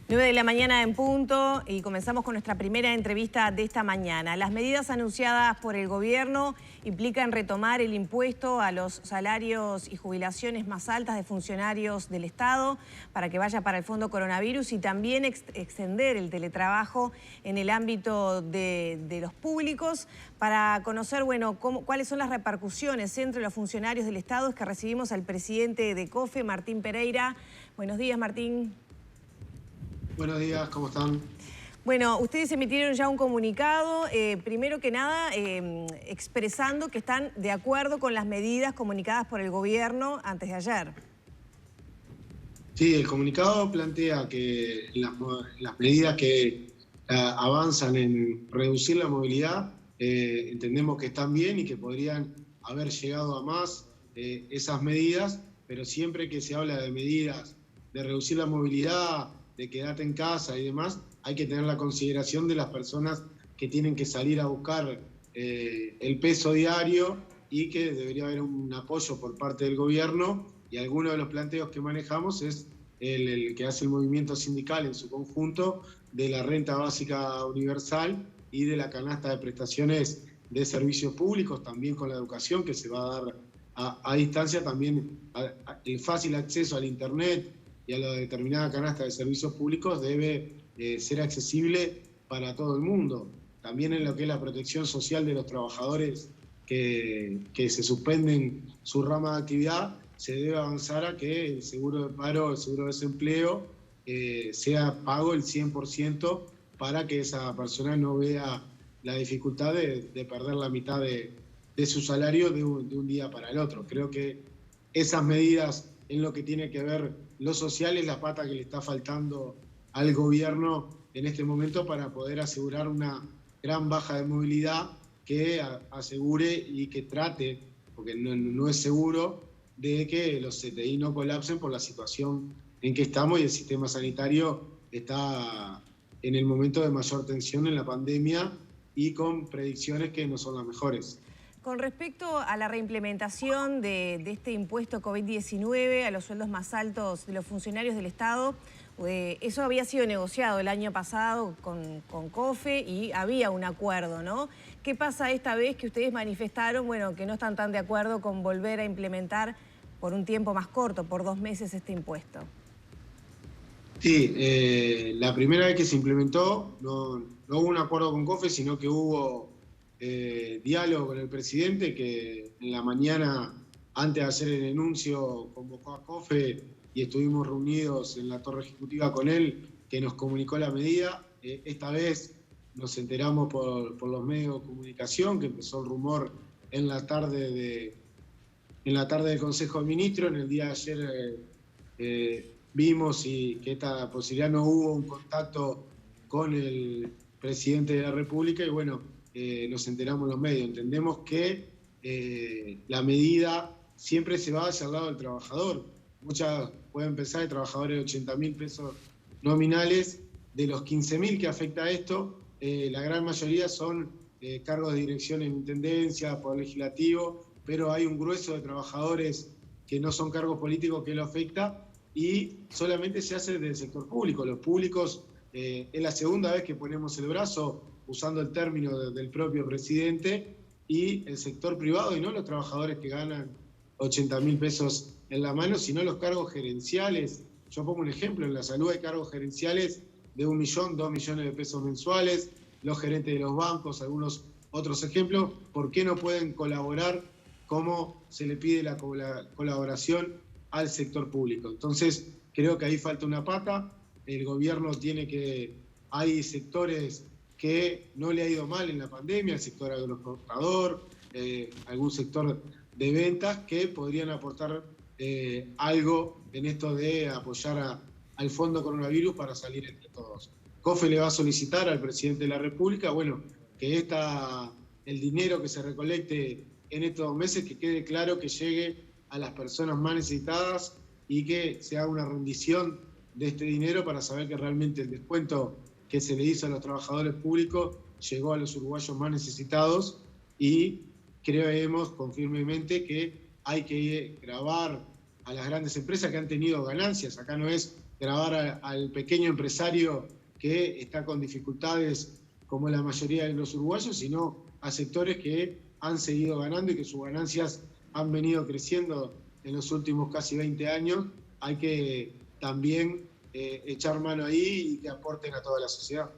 9 de la mañana en punto y comenzamos con nuestra primera entrevista de esta mañana. Las medidas anunciadas por el gobierno implican retomar el impuesto a los salarios y jubilaciones más altas de funcionarios del Estado para que vaya para el Fondo Coronavirus y también extender el teletrabajo en el ámbito de los públicos. Para conocer, cuáles son las repercusiones entre los funcionarios del Estado, es que recibimos al presidente de COFE, Martín Pereira. Buenos días, Martín. Buenos días, ¿cómo están? Bueno, ustedes emitieron ya un comunicado, primero que nada, expresando que están de acuerdo con las medidas comunicadas por el gobierno antes de ayer. Sí, el comunicado plantea que las medidas que avanzan en reducir la movilidad, entendemos que están bien y que podrían haber llegado a más esas medidas, pero siempre que se habla de medidas de reducir la movilidad, de quedarte en casa y demás, hay que tener la consideración de las personas que tienen que salir a buscar el peso diario y que debería haber un apoyo por parte del gobierno, y alguno de los planteos que manejamos es el que hace el movimiento sindical en su conjunto de la renta básica universal y de la canasta de prestaciones de servicios públicos, también con la educación que se va a dar a distancia, también el fácil acceso al internet y a la determinada canasta de servicios públicos debe ser accesible para todo el mundo. También en lo que es la protección social de los trabajadores que se suspenden su rama de actividad, se debe avanzar a que el seguro de paro, el seguro de desempleo, sea pago el 100% para que esa persona no vea la dificultad de perder la mitad de su salario de un día para el otro. Creo que esas medidas en lo que tiene que ver lo social es la pata que le está faltando al gobierno en este momento para poder asegurar una gran baja de movilidad que asegure y que trate, porque no es seguro, de que los CTI no colapsen por la situación en que estamos y el sistema sanitario está en el momento de mayor tensión en la pandemia y con predicciones que no son las mejores. Con respecto a la reimplementación de este impuesto COVID-19 a los sueldos más altos de los funcionarios del Estado, eso había sido negociado el año pasado con COFE y había un acuerdo, ¿no? ¿Qué pasa esta vez que ustedes manifestaron, que no están tan de acuerdo con volver a implementar por un tiempo más corto, por 2 meses, este impuesto? Sí, la primera vez que se implementó no hubo un acuerdo con COFE, sino que hubo diálogo con el presidente, que en la mañana, antes de hacer el anuncio, convocó a COFE y estuvimos reunidos en la torre ejecutiva con él, que nos comunicó la medida. Esta vez nos enteramos por los medios de comunicación que empezó el rumor en la tarde del Consejo de Ministros. En el día de ayer vimos que esta posibilidad, no hubo un contacto con el presidente de la República y nos enteramos en los medios. Entendemos que la medida siempre se va hacia el lado del trabajador. Muchas pueden pensar de trabajadores de 80.000 pesos nominales, de los 15.000 que afecta esto, la gran mayoría son cargos de dirección en intendencia, poder legislativo, pero hay un grueso de trabajadores que no son cargos políticos que lo afecta y solamente se hace del sector público. Los públicos, es la segunda vez que ponemos el brazo, usando el término del propio presidente, y el sector privado, y no los trabajadores que ganan 80.000 pesos en la mano, sino los cargos gerenciales. Yo pongo un ejemplo: en la salud hay cargos gerenciales de 1 millón, 2 millones de pesos mensuales, los gerentes de los bancos, algunos otros ejemplos. ¿Por qué no pueden colaborar como se le pide la colaboración al sector público? Entonces, creo que ahí falta una pata. El gobierno hay sectores que no le ha ido mal en la pandemia, el sector agroexportador, algún sector de ventas que podrían aportar algo en esto de apoyar al Fondo Coronavirus para salir entre todos. COFE le va a solicitar al presidente de la República, que el dinero que se recolecte en estos 2 meses, que quede claro que llegue a las personas más necesitadas y que se haga una rendición de este dinero para saber que realmente el descuento que se le hizo a los trabajadores públicos llegó a los uruguayos más necesitados, y creemos firmemente que hay que gravar a las grandes empresas que han tenido ganancias. Acá no es grabar al pequeño empresario que está con dificultades como la mayoría de los uruguayos, sino a sectores que han seguido ganando y que sus ganancias han venido creciendo en los últimos casi 20 años. Hay que también echar mano ahí y que aporten a toda la sociedad.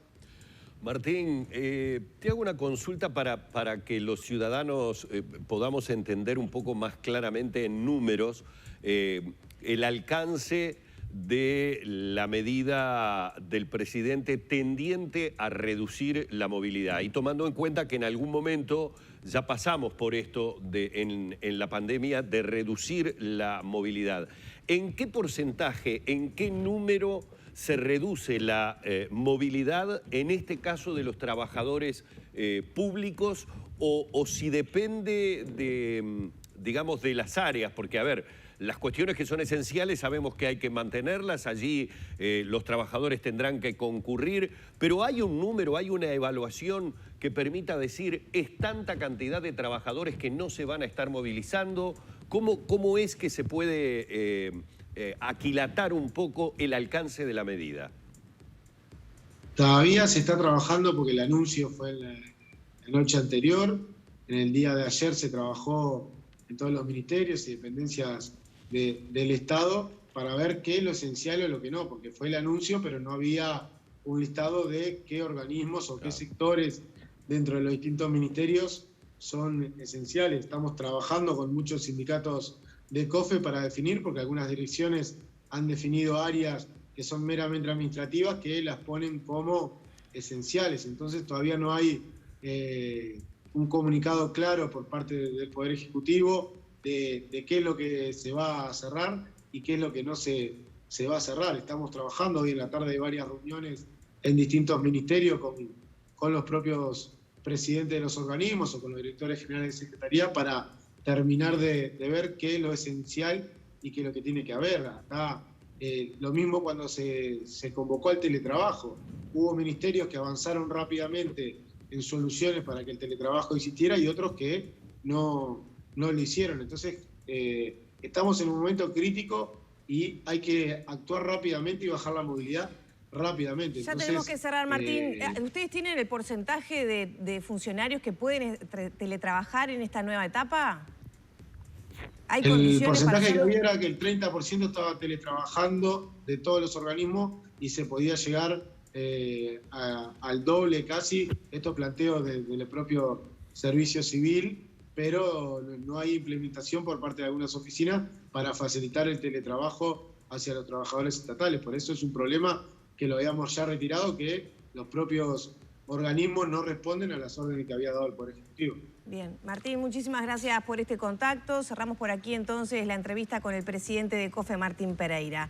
Martín, te hago una consulta para que los ciudadanos podamos entender un poco más claramente en números el alcance de la medida del presidente tendiente a reducir la movilidad, y tomando en cuenta que en algún momento ya pasamos por esto en la pandemia de reducir la movilidad. ¿En qué porcentaje, en qué número se reduce la movilidad, en este caso de los trabajadores públicos, o si depende de, digamos, de las áreas? Porque, a ver, las cuestiones que son esenciales sabemos que hay que mantenerlas, allí los trabajadores tendrán que concurrir, pero hay un número, hay una evaluación que permita decir, es tanta cantidad de trabajadores que no se van a estar movilizando. ¿Cómo es que se puede aquilatar un poco el alcance de la medida? Todavía se está trabajando porque el anuncio fue en la noche anterior. En el día de ayer se trabajó en todos los ministerios y dependencias del Estado para ver qué es lo esencial o lo que no, porque fue el anuncio, pero no había un listado de qué organismos o qué sectores dentro de los distintos ministerios son esenciales. Estamos trabajando con muchos sindicatos de COFE para definir, porque algunas direcciones han definido áreas que son meramente administrativas que las ponen como esenciales. Entonces todavía no hay un comunicado claro por parte del Poder Ejecutivo de qué es lo que se va a cerrar y qué es lo que no se va a cerrar. Estamos trabajando hoy en la tarde de varias reuniones en distintos ministerios con los propios presidentes de los organismos o con los directores generales de secretaría para terminar de ver qué es lo esencial y qué es lo que tiene que haber. Acá, lo mismo cuando se convocó al teletrabajo. Hubo ministerios que avanzaron rápidamente en soluciones para que el teletrabajo existiera y otros que no lo hicieron. Entonces, estamos en un momento crítico y hay que actuar rápidamente y bajar la movilidad rápidamente. Ya tenemos que cerrar, Martín. ¿Ustedes tienen el porcentaje de funcionarios que pueden teletrabajar en esta nueva etapa? ¿Hay condiciones el porcentaje para que había era que el 30% estaba teletrabajando de todos los organismos y se podía llegar al doble casi, estos planteos del propio servicio civil, pero no hay implementación por parte de algunas oficinas para facilitar el teletrabajo hacia los trabajadores estatales. Por eso es un problema que lo habíamos ya retirado, que los propios organismos no responden a las órdenes que había dado el Poder Ejecutivo. Bien, Martín, muchísimas gracias por este contacto. Cerramos por aquí entonces la entrevista con el presidente de COFE, Martín Pereira.